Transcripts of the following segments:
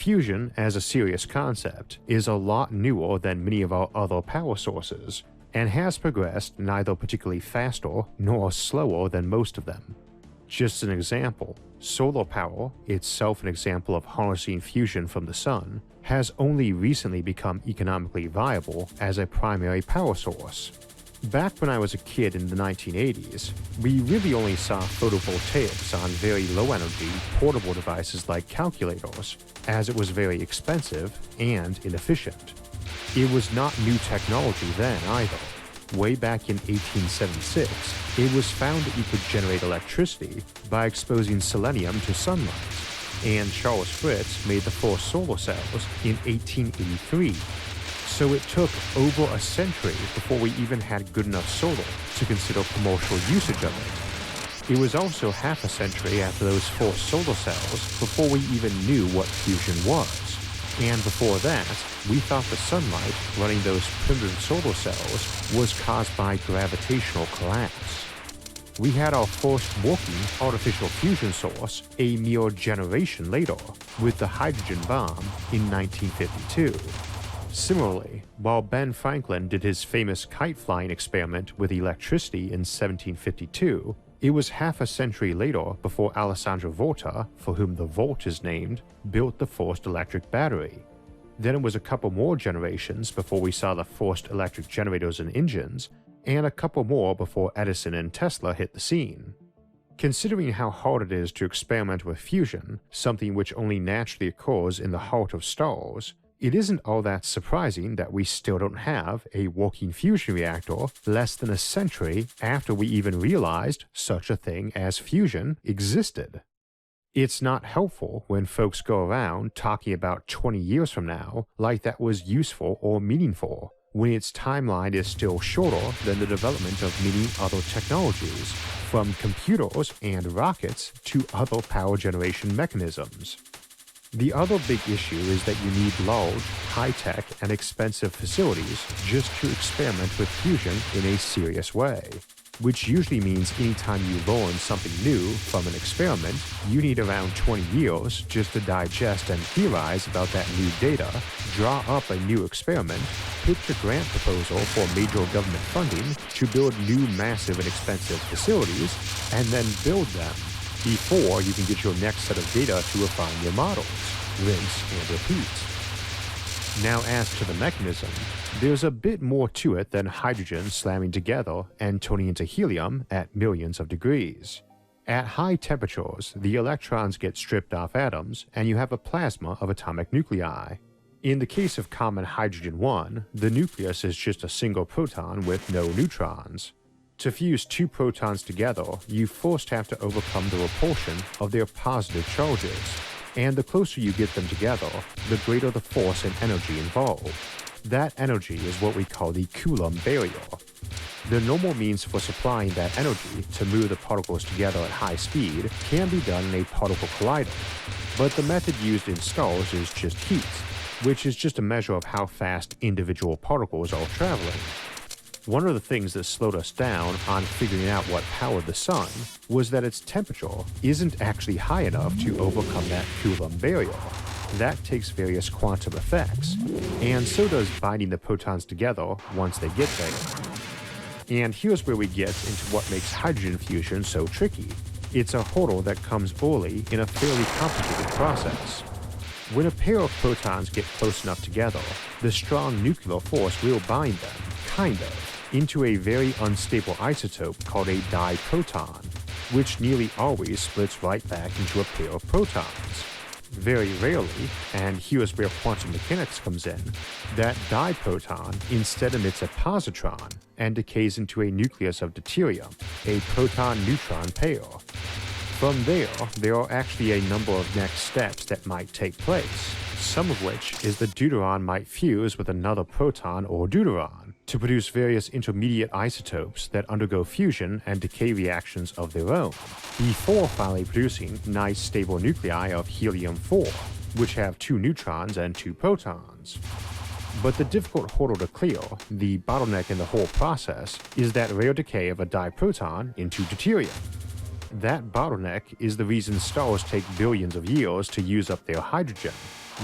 fusion as a serious concept is a lot newer than many of our other power sources, and has progressed neither particularly faster nor slower than most of them. Just an example, solar power, itself an example of harnessing fusion from the sun, has only recently become economically viable as a primary power source. Back when I was a kid in the 1980s, we really only saw photovoltaics on very low-energy, portable devices like calculators, as it was very expensive and inefficient. It was not new technology then either. Way back in 1876, it was found that you could generate electricity by exposing selenium to sunlight, and Charles Fritz made the first solar cells in 1883. So it took over a century before we even had good enough solar to consider commercial usage of it. It was also half a century after those first solar cells before we even knew what fusion was. And before that, we thought the sunlight running those primitive solar cells was caused by gravitational collapse. We had our first working artificial fusion source a mere generation later with the hydrogen bomb in 1952. Similarly, while Ben Franklin did his famous kite-flying experiment with electricity in 1752, it was half a century later before Alessandro Volta, for whom the Volt is named, built the first electric battery. Then it was a couple more generations before we saw the first electric generators and engines, and a couple more before Edison and Tesla hit the scene. Considering how hard it is to experiment with fusion, something which only naturally occurs in the heart of stars, it isn't all that surprising that we still don't have a working fusion reactor less than a century after we even realized such a thing as fusion existed. It's not helpful when folks go around talking about 20 years from now like that was useful or meaningful, when its timeline is still shorter than the development of many other technologies, from computers and rockets to other power generation mechanisms. The other big issue is that you need large, high-tech, and expensive facilities just to experiment with fusion in a serious way, which usually means anytime you learn something new from an experiment, you need around 20 years just to digest and theorize about that new data, draw up a new experiment, pitch a grant proposal for major government funding to build new massive and expensive facilities, and then build them before you can get your next set of data to refine your models, rinse and repeat. Now as to the mechanism, there's a bit more to it than hydrogen slamming together and turning into helium at millions of degrees. At high temperatures, the electrons get stripped off atoms and you have a plasma of atomic nuclei. In the case of common hydrogen-1, the nucleus is just a single proton with no neutrons. To fuse two protons together, you first have to overcome the repulsion of their positive charges, and the closer you get them together, the greater the force and energy involved. That energy is what we call the Coulomb barrier. The normal means for supplying that energy to move the particles together at high speed can be done in a particle collider, but the method used in stars is just heat, which is just a measure of how fast individual particles are traveling. One of the things that slowed us down on figuring out what powered the sun was that its temperature isn't actually high enough to overcome that Coulomb barrier. That takes various quantum effects, and so does binding the protons together once they get there. And here's where we get into what makes hydrogen fusion so tricky. It's a hurdle that comes early in a fairly complicated process. When a pair of protons get close enough together, the strong nuclear force will bind them, kind of, into a very unstable isotope called a diproton, which nearly always splits right back into a pair of protons. Very rarely, and here's where quantum mechanics comes in, that diproton instead emits a positron and decays into a nucleus of deuterium, a proton-neutron pair. From there are actually a number of next steps that might take place, some of which is the deuteron might fuse with another proton or deuteron to produce various intermediate isotopes that undergo fusion and decay reactions of their own, before finally producing nice stable nuclei of helium-4, which have 2 neutrons and 2 protons. But the difficult hurdle to clear, the bottleneck in the whole process, is that rare decay of a diproton into deuterium. That bottleneck is the reason stars take billions of years to use up their hydrogen.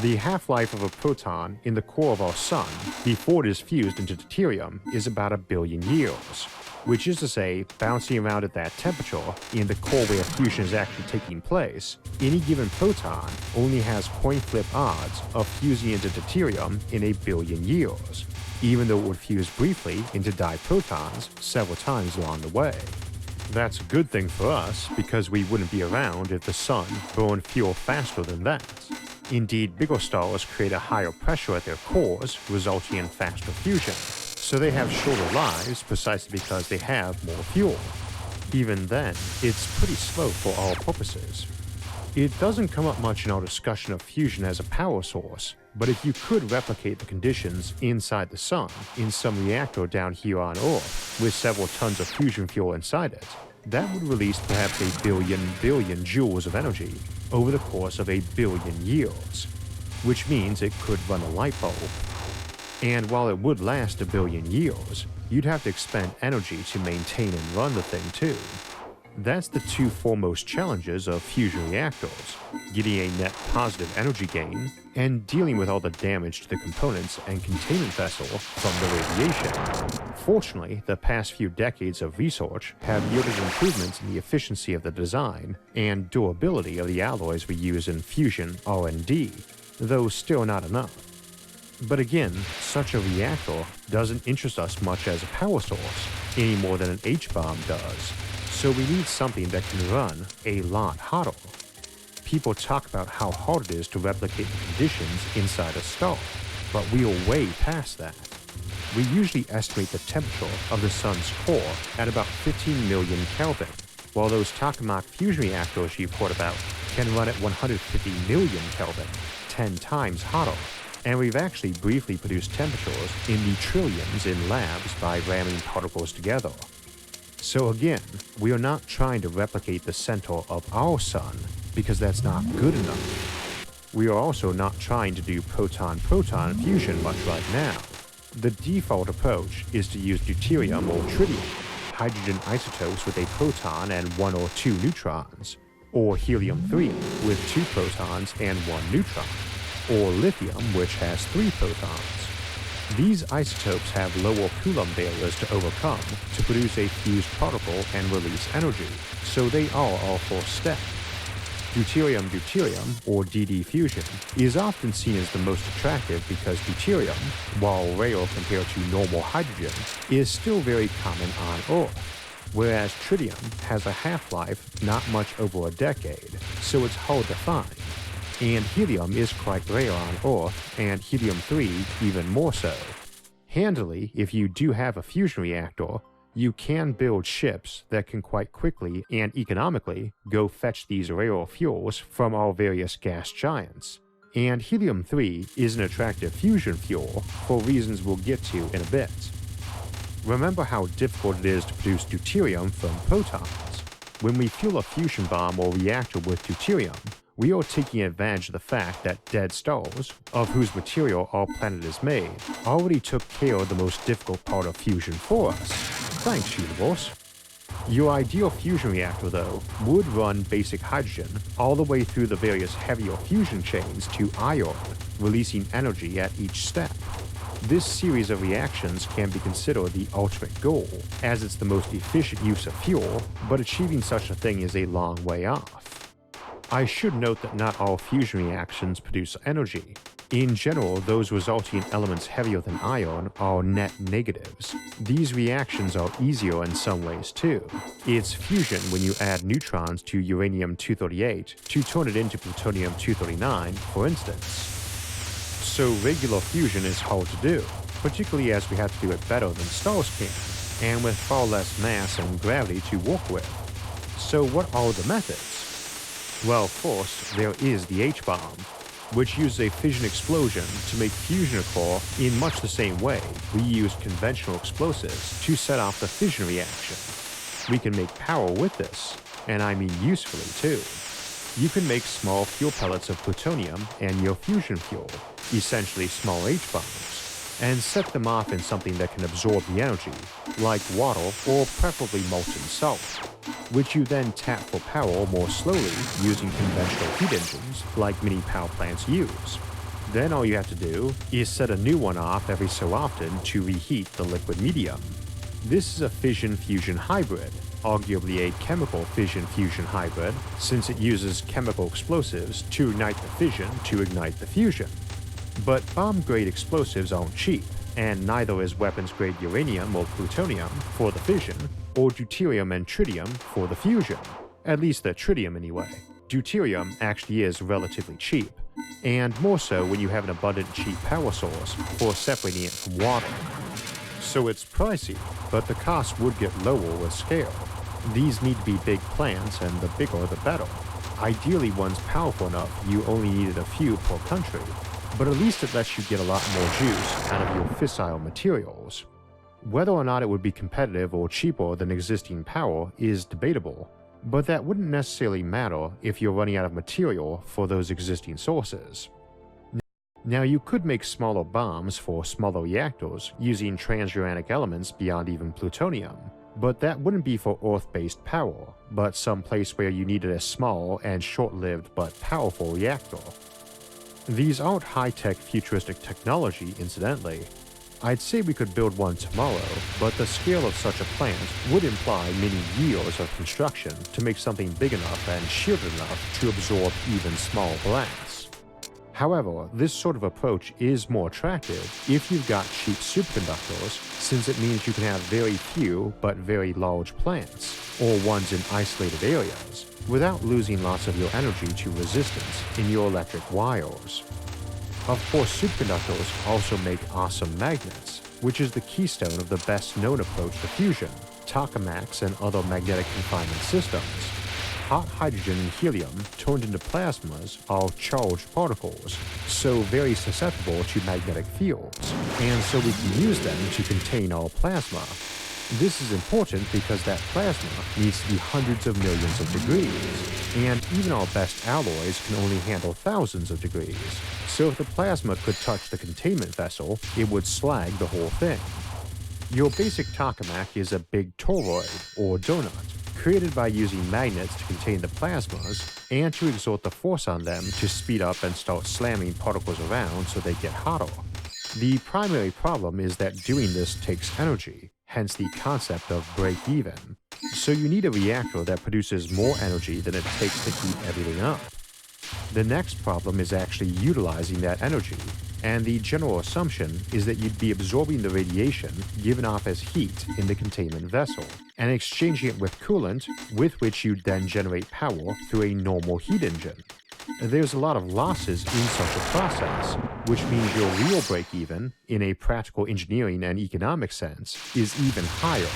The half-life of a proton in the core of our sun before it is fused into deuterium is about 1 billion years, which is to say, bouncing around at that temperature in the core where fusion is actually taking place, any given proton only has coin-flip odds of fusing into deuterium in 1 billion years, even though it would fuse briefly into diprotons several times along the way. That's a good thing for us because we wouldn't be around if the sun burned fuel faster than that. Indeed, bigger stars create a higher pressure at their cores, resulting in faster fusion, so they have shorter lives precisely because they have more fuel. Even then, it's pretty slow for all purposes. It doesn't come up much in our discussion of fusion as a power source, but if you could replicate the conditions inside the sun in some reactor down here on Earth with several tons of fusion fuel inside it, that would release perhaps 1 billion joules of energy over the course of 1 billion years, which means it could run a light bulb. And while it would last 1 billion years, you'd have to expend energy to maintain and run the thing too. That's the two foremost challenges of fusion reactors: getting a net positive energy gain and dealing with all the damage to the components and containment vessel from the radiation. Fortunately, the past few decades of research have yielded improvements in the efficiency of the design and durability of the alloys we use in fusion R&D, though still not enough. But again, such a reactor doesn't interest us much as a power source, any more than an H-bomb does. So we need something that can run a lot hotter. People talk about how hard it is to replicate the conditions inside a star, but we are way past that. We usually estimate the temperature of the sun's core at about 15 million Kelvin, while those tokamak fusion reactors you've heard about can run at 150 million Kelvin, 10 times hotter. And we've actually briefly produced temperatures in the trillions in labs by ramming particles together. So again, we are not trying to replicate the center of our sun, because that's not good enough. We are also not trying to do proton-proton fusion much right now. The default approach is to use deuterium or tritium, hydrogen isotopes with a proton and 1 or 2 neutrons, or helium-3 with 2 protons and 1 neutron, or lithium, which has 3 protons. These isotopes have lower Coulomb barriers to overcome to produce a fused particle and release energy, so they are our first step. Deuterium-deuterium, or DD fusion, is often seen as the most attractive because deuterium, while rare compared to normal hydrogen, is still very common on Earth, whereas tritium has a half-life not much over a decade, so it's hard to find. And helium is quite rare on Earth, and helium-3 even more so. Handily, if you do have a fusion reactor, you can build ships that can quite quickly and economically go fetch these rare fuels from our various gas giants. And helium-3 is an attractive fusion fuel for reasons we'll get to in a bit. Remember how difficult it is to produce deuterium from protons. When we fuel a fusion bomb or reactor with deuterium, we are taking advantage of the fact that dead stars, of whose material our planet is made, already took care of the most difficult part of fusion for us. Thanks, universe. Your ideal fusion reactor, though, would run basic hydrogen all the way through the various heavier fusion chains to iron, releasing energy at each step. This series of reactions can be considered the ultimate goal, as it's the most efficient use of fuel, but achieving such a thing is a long way off. I should note that not all fusion reactions produce energy. In general, those resulting in elements heavier than iron are net negatives. These reactions are easier in some ways too. It's fusion when you add neutrons to uranium-238 to turn it into plutonium-239, for instance. So regular fusion is hard to do, particularly as we have to do it better than stars can, and with far less mass and gravity to work with. So what are the methods? Well, first, there is the H-bomb, which uses a fission explosion to make fusion occur in much the same way we use conventional explosives to set off the fission reaction. We can make power with this, and I mean usefully too. You can make small fuel pellets of plutonium and your fusion fuel, essentially small H-bombs, and set them off in something that can absorb the energy, like water or preferably molten salt, which you then tap for power more slowly using conventional heat engines like many power plants use. Then all you have to do is set a new one off every so often to reheat the liquid medium. This is a fission-fusion hybrid, arguably a chemical fission-fusion hybrid, since it uses chemical explosives to ignite the fission to ignite the fusion. But bomb-grade explosives aren't cheap, and neither is weapons-grade uranium or plutonium for the fission, or deuterium and tritium for the fusion. At least the tritium anyway. Deuterium actually is relatively cheap, and more so when you have an abundant cheap power source for separating it from water. So it's pricey, but the cost would get lower with scale. These need to be big plants, and the bigger the better. Ideally one's powerful enough you only needed a few per country, but at least it lets you get a lot more juice out of your fissile materials. Whether or not it would be competitive or cheaper than existing power is debatable, but that wouldn't necessarily matter if you're running out of material for those existing sources. Now you could make smaller bombs for smaller reactors using transuranic elements beyond even plutonium, but that wouldn't be for Earth-based power, but some place where you needed a small and short-lived but powerful reactor. These aren't high-tech futuristic technology, incidentally. I'd say we could build one tomorrow, but the scale of such a plant would imply many years of construction to make something big enough and shielded enough to absorb even small blasts. However, this sort of approach is more attractive if you've got cheap superconductors, since it means you can have very few but very large plants, or ones in isolated areas, without losing lots of your energy to resistance in your electric wires. Of course, superconductors also make awesome magnets, which is the keystone of the best-known approach to fusion, tokamaks and other magnetic confinement systems. Hot hydrogen and helium turned into plasmas are charged particles, so very susceptible to magnetic fields, and so we can use them to contain our plasma. This is important because that plasma needs to be hundreds of millions of degrees, and even our best alloys can only handle thousands of degrees, so if the plasma could touch the containment vessel, it would slag the whole thing. Your basic tokamak is a big toroid, or donut, created by using magnets to contain the plasmas and to exert the force on them to speed up and start slamming particles around so they get hotter. The primary problem is that doing this takes energy, hence the concept of break-even. So you need a reactor that produces more energy than it takes to heat everything up. The next problem is actually utilizing that energy, and the general assumption is that you'd be absorbing the radiation given off as heat in the containment vessel, and exchanging it with coolant, with which you'd then generate power through a normal heat engine. There's a lot of losses in such a process, which means your real break-even, in a practical engineering and economic sense, is even higher.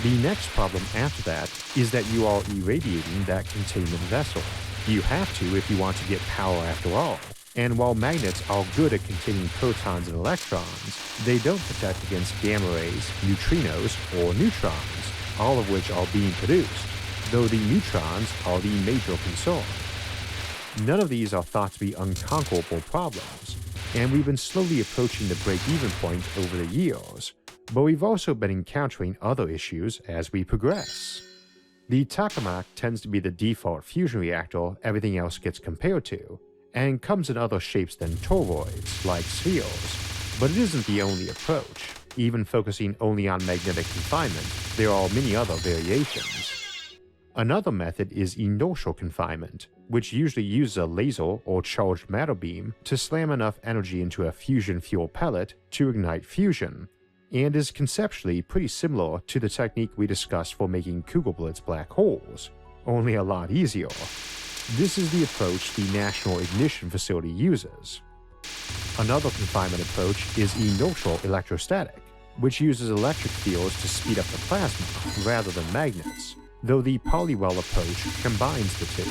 The next problem after that is that you are irradiating that containment vessel. You have to if you want to get power after all. And while magnets are good at containing protons and electrons, they don't protect against gamma rays, neutrinos, or neutrons, all of which are being produced, though the neutrons are the major concern. None of these are thought to be unconquerable problems, and we've been slowly approaching the break-even point over the years, but we've also been encountering other issues as we progress. The tokamak tends to be the default fusion reactor everything else gets compared to, and comes in other shapes than toroids, like spheres, but it isn't the only approach. Even focusing only on magnetic confinement, there are many other variations. Another method is inertial confinement, which usually uses a laser or charged matter beam to slam enough energy into a fusion fuel pellet to ignite fusion, and is conceptually pretty similar to the technique we discussed for making Kugelblitz black holes, only a lot easier. This is the approach the National Ignition Facility uses. Another confinement approach is inertial electrostatic, which uses electric fields to speed up the plasma rather than magnets, though the Polywell approach combines the two.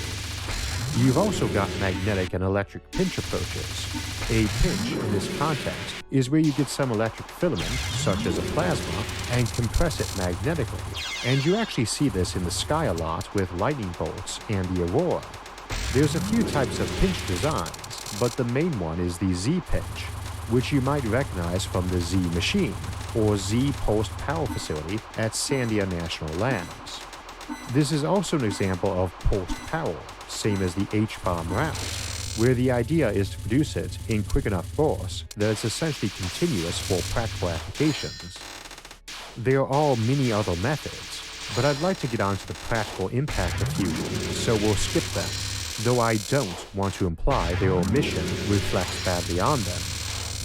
You've also got magnetic and electric pinch approaches. A pinch, in this context, is where you get some electric filament, such as a plasma, and compress it magnetically. And you actually see this in the sky a lot with lightning bolts and the aurora. There's a few types of pinch designs, but the main one is the Z-pinch. which you might recognize from the Z machine, or Z Pulsed Power Facility at Sandia National Labs. This is also an example of pulsed power, same as the H-bomb route, where the idea is to produce it in quick enough bursts that it's essentially continuous for practical applications. There are many other methods, but I'd like to get on to the practical impact of fusion, so we'll skip them, though I don't want to imply their omission reflects badly on them.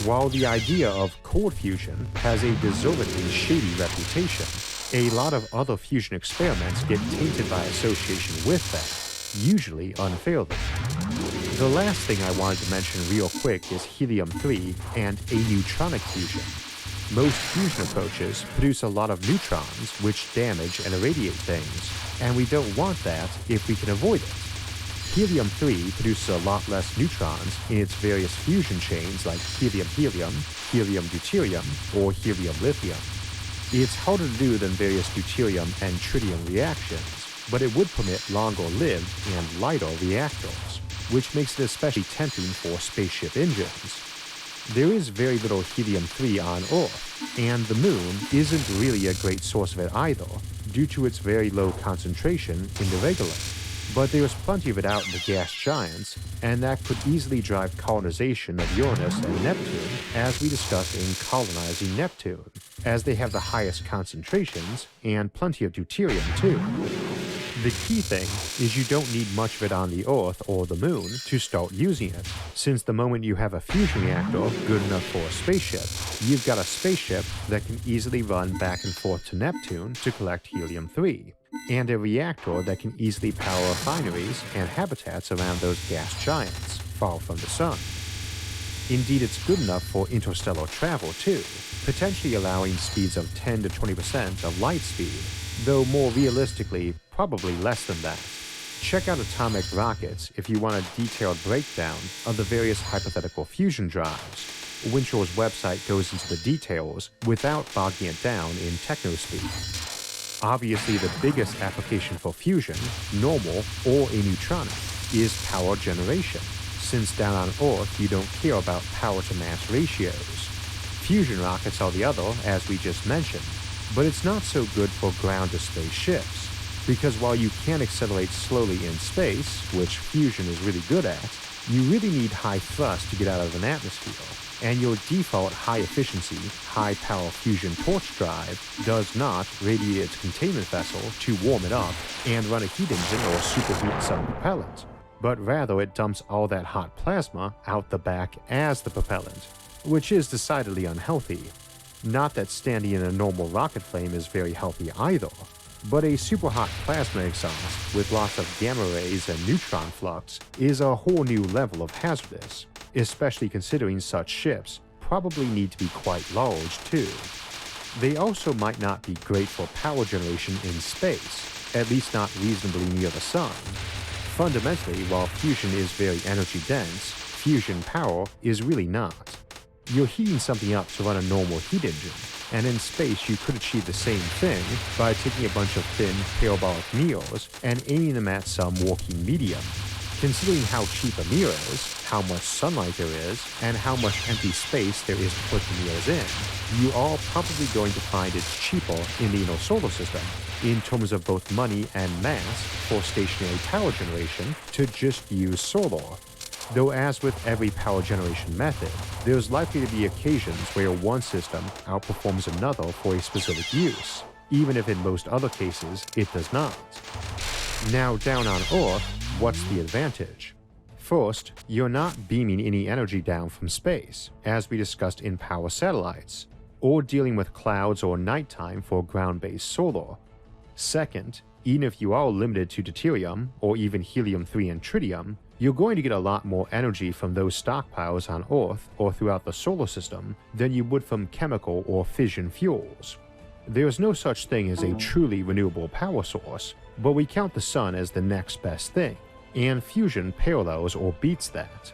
While the idea of cold fusion has a deservedly shady reputation, a lot of other fusion experiments get tainted by association with that, usually unfairly. The last thing I wanted to mention real quick is helium-3 and aneutronic fusion. Most fusion approaches produce a lot of neutrons which damage and irradiate things, and we don't want that if we can avoid it. Helium-3 produces a lot less neutrons in its various fusion chains like helium-helium, helium-deuterium, or helium-lithium. It's harder to do than various deuterium and tritium reactions, but it would permit longer-lived and lighter reactors, which makes it especially tempting for spaceship engines. There is very little helium-3 on Earth, and the Moon isn't really a great source of it either, due to its very low concentration in the regolith. But there's plenty of it out in the gas giants, and that could easily drive colonization of Uranus and Neptune, as we discussed in Colonizing Neptune, as they have the highest concentrations and plenty of deuterium too. The key thing is you don't need much of it on the Earth or the Moon to start using it, since the moment you have a fusion reactor good enough for a spaceship, you've got a spaceship that can easily run back and forth to Neptune to collect helium-3, and a reactor that can easily power refineries and habitats around those gas giants, far from the sun. Indeed, it's good enough for interstellar travel too, potentially allowing speeds of 10 to 20% of light speed, though more realistically, probably less than that. Check out Atomic Rockets if you want a detailed breakdown of the various hypothetical fusion drives. Winchell's website goes into the details without bogging it down in technospeak. Obviously, the biggest application for fusion, normal or aneutronic, is power generation, since down on Earth you don't care about power-to-mass ratios. Fusion rockets are the other, as we just mentioned, but it's not so good for ground-to-space ships, because while you can accelerate slowly in space, which fusion is really good at, you really need high thrust to get out of an atmosphere, and your default high-efficiency, high-power fusion torch drive does not radiate its containment vessel to warm it up and run a heat engine or superheat some propellant, but rather it dumps all that hot plasma out the back as the propellant, which is decidedly unhealthy. Not that standing in a normal rocket flame is very healthy either, but a super hot plasma exhaust with lots of gamma rays and neutron flux is a whole new level of hazardous, especially considering such ships probably need to be quite large too. They also might not be great for power generation in space, at least not reasonably near the sun. Fundamentally, while fusion is very energy dense, fusion power is really not. You're heating something up to run a normal heat engine, and in space you could achieve the same thing by taking a bunch of thin parabolic mirrors and aiming them at some working medium. Considering how cheap a mirror is, how much sunlight there is, and how much empty space there is to put the mirrors in, you are probably going to find it's cheaper in the inner solar system, in terms of both money and mass for stationary power generation, to just use solar. Though as with every power generation method, there's likely to be occasions where one system outperforms another for a specific use, even if in most other cases it does not. Now down on Earth, what's the advantage? First, you're not beaming any energy down from space, as we discussed in power satellites, or dealing with clouds or nighttime for ground-based solar. Second, even if you are limited to deuterium or even helium-3 and tritium, you're going to get a lot more energy from those stockpiles on Earth or throughout the solar system than you would from chemical or fission fuels. There's no such thing as a truly renewable power source, but we count the sun as the next best thing, and fusion parallels or beats that.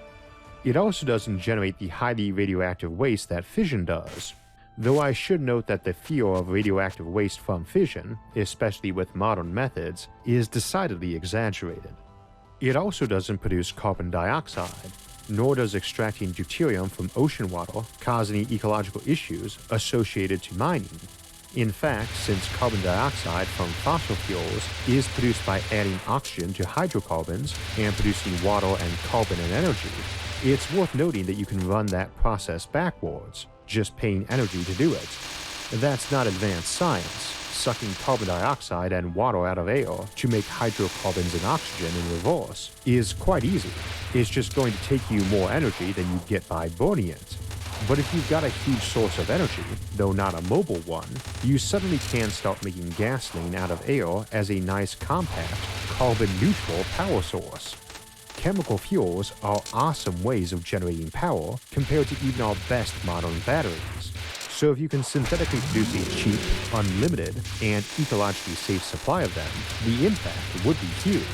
It also doesn't generate the highly radioactive waste that fission does, though I should note that the fear of radioactive waste from fission, especially with modern methods, is decidedly exaggerated. It also doesn't produce carbon dioxide, nor does extracting deuterium from ocean water cause any ecological issues associated to mining. In fact, since carbon dioxide from fossil fuels is produced by adding oxygen to hydrocarbons and producing water and carbon and energy, it's worth noting that you can run that process backwards, just paying energy to do it. That's not advanced science. Sucking carbon dioxide and water out of air to make hydrocarbons and oxygen in reverse is quite easy. It's just going to take you more energy than you'd get by burning it. But if you've got a huge source of energy, though not a mobile one, you suddenly can start making gasoline out of air as a nice compact, carbon-neutral power source. Chemical fuels are awesome ways of generating power compared to even our best modern batteries. So if you can synthetically produce a cheap, unlimited, and ecologically safe supply of them, the impact would be huge.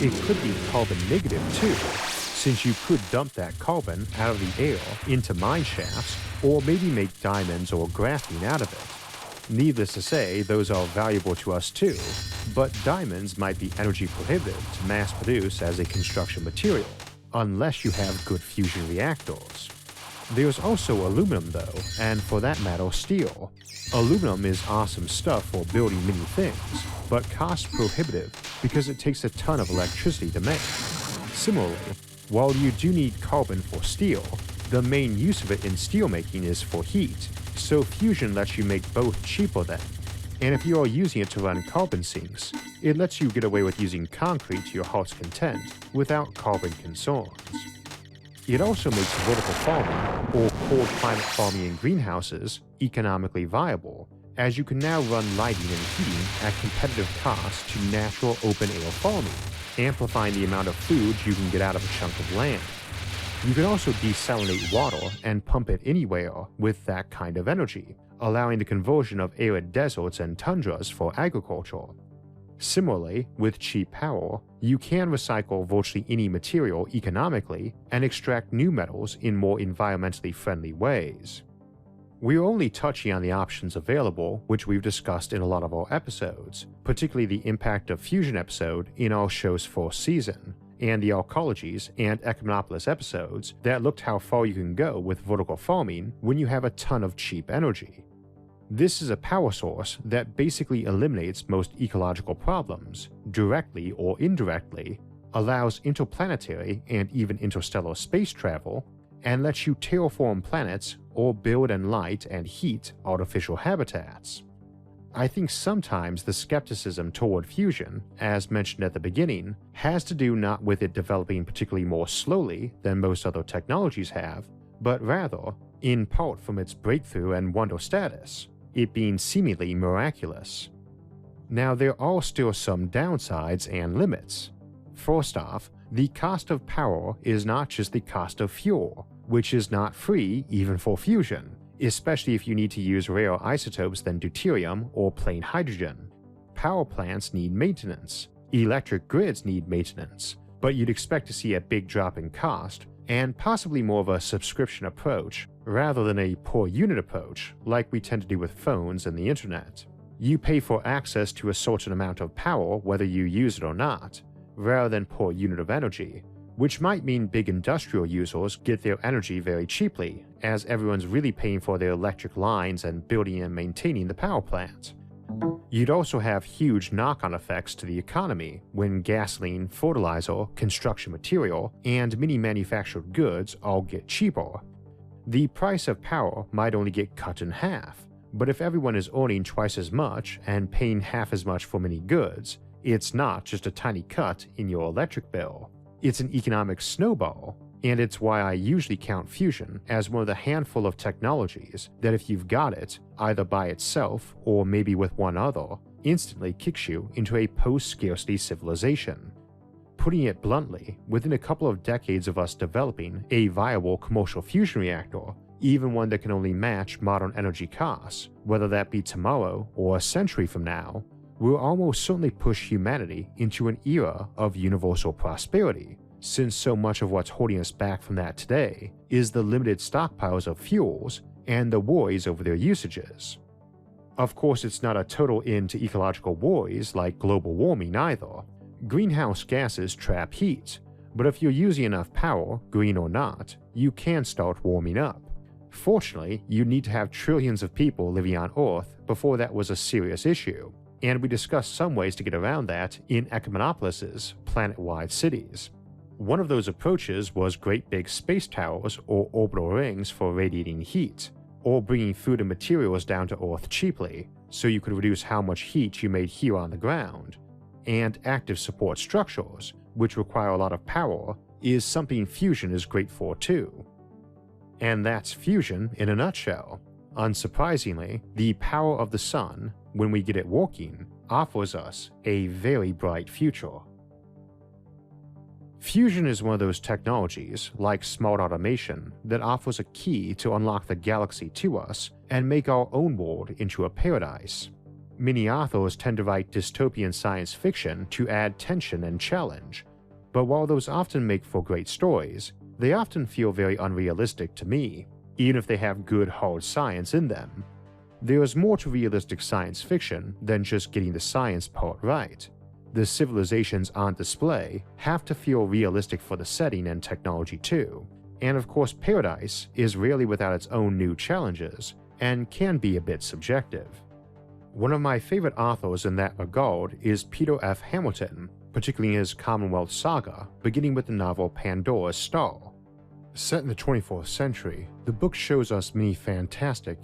It could be carbon negative too, since you could dump that carbon out of the air into mine shafts, or maybe make diamonds or graphene out of it. Needless to say, those are valuable to us too, but diamonds might be energy prohibitive to mass produce as a construction material, unless you have good fusion reactors. There's also aluminum though, and for that matter steel. Aluminum is awesome stuff for building many things, but cost prohibitive because it takes a ton of electricity to make. Similarly, while you do need carbon for steel, the main use of it in steelmaking is for heat, so fusion lets you make both cheaper then. And if you are using it to run carbon sinks, it lets you get away with using concrete to your heart's content without carbon concerns. It also makes vertical farming, or cold climate farming in greenhouses, economically viable, as you can now run lighting and heating at competitive cost to natural open-air farming, amplifying the amount of food you can get out of a chunk of land. You can also desalinate water and pump it anywhere with that kind of energy, allowing the conversion of arid deserts and tundras for agriculture. Similarly, with cheap power, you can recycle virtually any material economically and extract new metals in more environmentally friendly ways. We're only touching on the options available, which we've discussed in a lot of our episodes, particularly the Impact of Fusion episode in our show's first season, and the Arcologies and Econopolis episodes that looked how far you can go with vertical farming when you have a ton of cheap energy. This is a power source that basically eliminates most ecological problems, directly or indirectly, allows interplanetary and even interstellar space travel, and lets you terraform planets or build and light and heat artificial habitats. I think sometimes the skepticism toward fusion, as mentioned at the beginning, has to do not with it developing particularly more slowly than most other technologies have, but rather, in part from its breakthrough and wonder status, it being seemingly miraculous. Now, there are still some downsides and limits. First off, the cost of power is not just the cost of fuel, which is not free even for fusion, especially if you need to use rarer isotopes than deuterium or plain hydrogen. Power plants need maintenance, electric grids need maintenance, but you'd expect to see a big drop in cost, and possibly more of a subscription approach rather than a per unit approach like we tend to do with phones and the internet. You pay for access to a certain amount of power whether you use it or not, rather than per unit of energy, which might mean big industrial users get their energy very cheaply, as everyone's really paying for their electric lines and building and maintaining the power plant. You'd also have huge knock-on effects to the economy when gasoline, fertilizer, construction material, and many manufactured goods all get cheaper. The price of power might only get cut in half, but if everyone is earning twice as much and paying half as much for many goods, it's not just a tiny cut in your electric bill. It's an economic snowball, and it's why I usually count fusion as one of the handful of technologies that if you've got it, either by itself or maybe with one other, instantly kicks you into a post-scarcity civilization. Putting it bluntly, within a couple of decades of us developing a viable commercial fusion reactor, even one that can only match modern energy costs, whether that be tomorrow or a century from now, will almost certainly push humanity into an era of universal prosperity, since so much of what's holding us back from that today is the limited stockpiles of fuels and the worries over their usages. Of course, it's not a total end to ecological worries like global warming either. Greenhouse gases trap heat, But if you're using enough power, green or not, you can start warming up. Fortunately, you'd need to have trillions of people living on Earth before that was a serious issue, and we discussed some ways to get around that in Ecumenopolis's planet-wide cities. One of those approaches was great big space towers or orbital rings for radiating heat, or bringing food and materials down to Earth cheaply, so you could reduce how much heat you made here on the ground. And active support structures, which require a lot of power, is something fusion is great for too. And that's fusion in a nutshell. Unsurprisingly, the power of the sun, when we get it working, offers us a very bright future. Fusion is one of those technologies, like smart automation, that offers a key to unlock the galaxy to us and make our own world into a paradise. Many authors tend to write dystopian science fiction to add tension and challenge, but while those often make for great stories, they often feel very unrealistic to me, even if they have good hard science in them. There is more to realistic science fiction than just getting the science part right. The civilizations on display have to feel realistic for the setting and technology too, and of course paradise is rarely without its own new challenges, and can be a bit subjective. One of my favorite authors in that regard is Peter F. Hamilton, particularly in his Commonwealth saga, beginning with the novel Pandora's Star. Set in the 24th century, the book shows us many fantastic